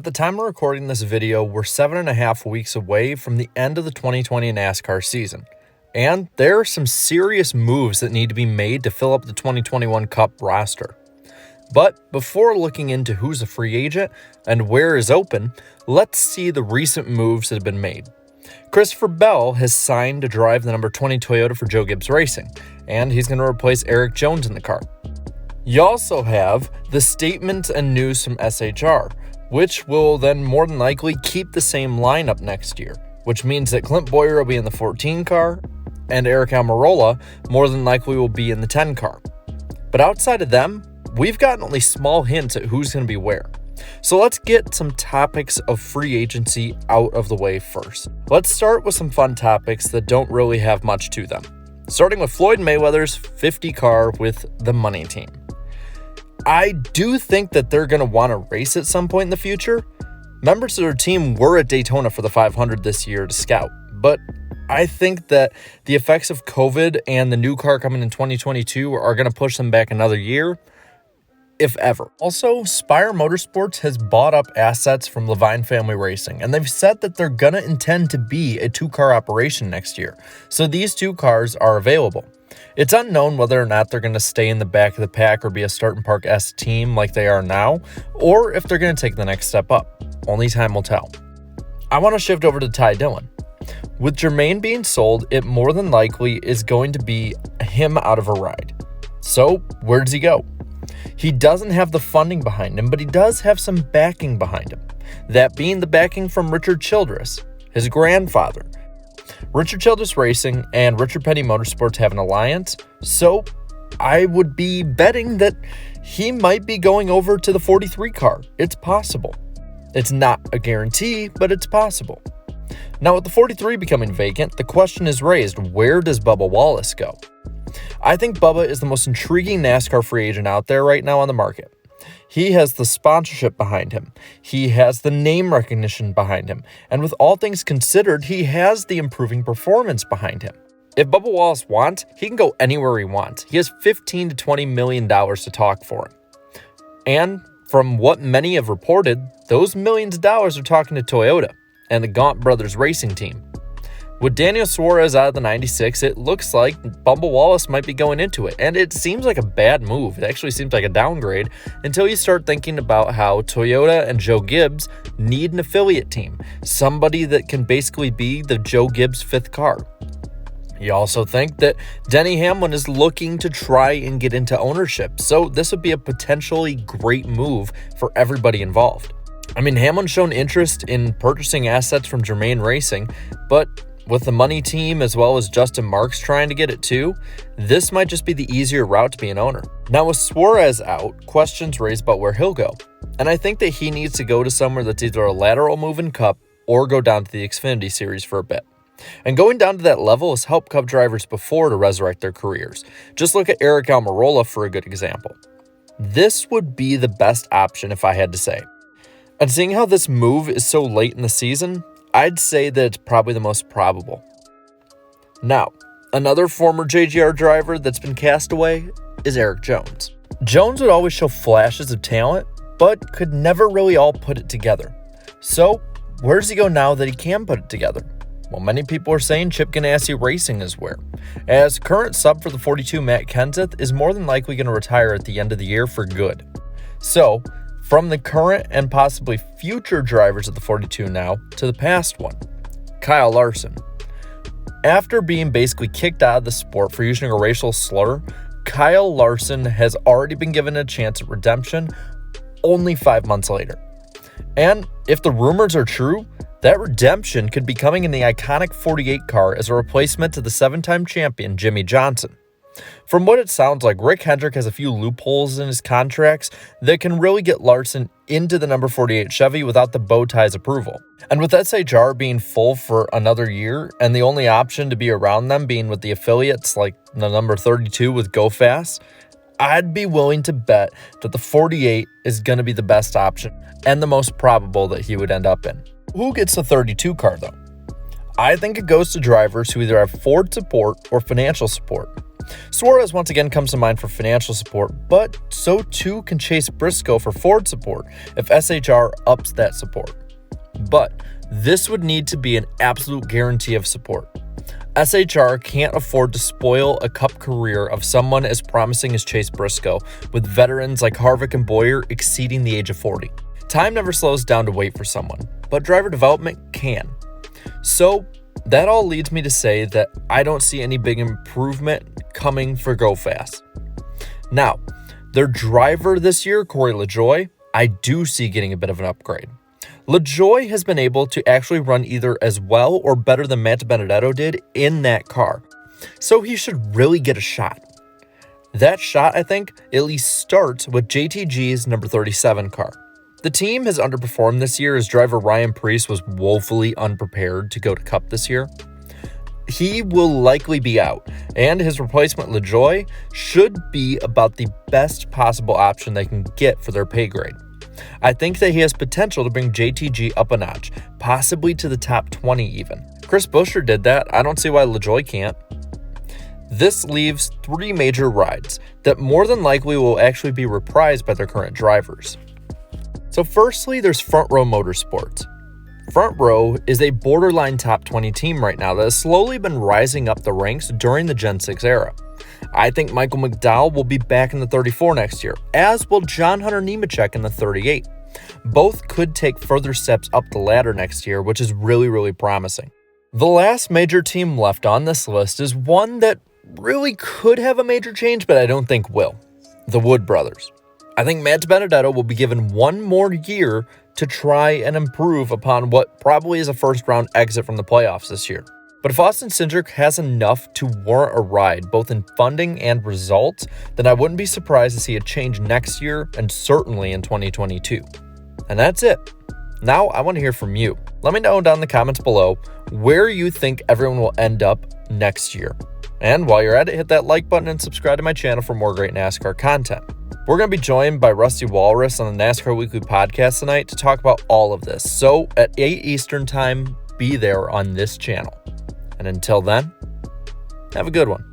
At the time of recording this video, we're 7.5 weeks away from the end of the 2020 NASCAR season. And there are some serious moves that need to be made to fill up the 2021 Cup roster. But before looking into who's a free agent and where is open, let's see the recent moves that have been made. Christopher Bell has signed to drive the number 20 Toyota for Joe Gibbs Racing, and he's going to replace Erik Jones in the car. You also have the statements and news from SHR, which will then more than likely keep the same lineup next year, which means that Clint Bowyer will be in the 14 car, and Aric Almirola more than likely will be in the 10 car. But outside of them, we've gotten only small hints at who's going to be where. So let's get some topics of free agency out of the way first. Let's start with some fun topics that don't really have much to them. Starting with Floyd Mayweather's 50 car with the money team. I do think that they're going to want to race at some point in the future. Members of their team were at Daytona for the 500 this year to scout, but I think that the effects of COVID and the new car coming in 2022 are going to push them back another year, if ever. Also, Spire Motorsports has bought up assets from Levine Family Racing, and they've said that they're going to intend to be a two-car operation next year, so these two cars are available. It's unknown whether or not they're going to stay in the back of the pack or be a Start and Park S team like they are now, or if they're going to take the next step up. Only time will tell. I want to shift over to Ty Dillon. With Jermaine being sold, it more than likely is going to be him out of a ride. So, where does he go? He doesn't have the funding behind him, but he does have some backing behind him. That being the backing from Richard Childress, his grandfather. Richard Childress Racing and Richard Petty Motorsports have an alliance, so I would be betting that he might be going over to the 43 car. It's possible. It's not a guarantee, but it's possible. Now, with the 43 becoming vacant, the question is raised, where does Bubba Wallace go? I think Bubba is the most intriguing NASCAR free agent out there right now on the market. He has the sponsorship behind him. He has the name recognition behind him. And with all things considered, he has the improving performance behind him. If Bubba Wallace wants, he can go anywhere he wants. He has $15 to $20 million to talk for him. And from what many have reported, those millions of dollars are talking to Toyota and the Gaunt Brothers racing team. With Daniel Suarez out of the 96, it looks like Bubba Wallace might be going into it, and it seems like a bad move. It actually seems like a downgrade until you start thinking about how Toyota and Joe Gibbs need an affiliate team, somebody that can basically be the Joe Gibbs fifth car. You also think that Denny Hamlin is looking to try and get into ownership, so this would be a potentially great move for everybody involved. I mean, Hamlin's shown interest in purchasing assets from Germain Racing, but with the money team as well as Justin Marks trying to get it too, this might just be the easier route to be an owner. Now with Suarez out, questions raised about where he'll go. And I think that he needs to go to somewhere that's either a lateral move in Cup or go down to the Xfinity Series for a bit. And going down to that level has helped Cup drivers before to resurrect their careers. Just look at Aric Almirola for a good example. This would be the best option if I had to say. And seeing how this move is so late in the season, I'd say that it's probably the most probable. Now, another former JGR driver that's been cast away is Erik Jones. Jones would always show flashes of talent, but could never really all put it together. So, where does he go now that he can put it together? Well, many people are saying Chip Ganassi Racing is where, as current sub for the 42 Matt Kenseth is more than likely going to retire at the end of the year for good. So, from the current and possibly future drivers of the 42 now to the past one, Kyle Larson. After being basically kicked out of the sport for using a racial slur, Kyle Larson has already been given a chance at redemption only 5 months later. And if the rumors are true, that redemption could be coming in the iconic 48 car as a replacement to the 7-time champion Jimmy Johnson. From what it sounds like, Rick Hendrick has a few loopholes in his contracts that can really get Larson into the number 48 Chevy without the bow tie's approval. And with SHR being full for another year and the only option to be around them being with the affiliates like the number 32 with Go Fast, I'd be willing to bet that the 48 is going to be the best option and the most probable that he would end up in. Who gets the 32 car though? I think it goes to drivers who either have Ford support or financial support. Suarez once again comes to mind for financial support, but so too can Chase Briscoe for Ford support if SHR ups that support. But this would need to be an absolute guarantee of support. SHR can't afford to spoil a Cup career of someone as promising as Chase Briscoe, with veterans like Harvick and Boyer exceeding the age of 40. Time never slows down to wait for someone, but driver development can. So that all leads me to say that I don't see any big improvement coming for Go Fast. Now, their driver this year, Corey LaJoie, I do see getting a bit of an upgrade. LaJoie has been able to actually run either as well or better than Matt Benedetto did in that car, so he should really get a shot. That shot, I think, at least starts with JTG's number 37 car. The team has underperformed this year as driver Ryan Preece was woefully unprepared to go to Cup this year. He will likely be out, and his replacement LaJoie should be about the best possible option they can get for their pay grade. I think that he has potential to bring JTG up a notch, possibly to the top 20 even. Chris Buescher did that. I don't see why LaJoie can't. This leaves 3 major rides that more than likely will actually be reprised by their current drivers. So firstly, there's Front Row Motorsports. Front Row is a borderline top 20 team right now that has slowly been rising up the ranks during the Gen 6 era. I think Michael McDowell will be back in the 34 next year, as will John Hunter Nemechek in the 38. Both could take further steps up the ladder next year, which is really promising. The last major team left on this list is one that really could have a major change, but I don't think will. The Wood Brothers. I think Matt Benedetto will be given one more year to try and improve upon what probably is a first-round exit from the playoffs this year. But if Austin Cindric has enough to warrant a ride, both in funding and results, then I wouldn't be surprised to see a change next year and certainly in 2022. And that's it. Now I want to hear from you. Let me know down in the comments below where you think everyone will end up next year. And while you're at it, hit that like button and subscribe to my channel for more great NASCAR content. We're going to be joined by Rusty Walrus on the NASCAR Weekly Podcast tonight to talk about all of this. So at 8 Eastern Time, be there on this channel. And until then, have a good one.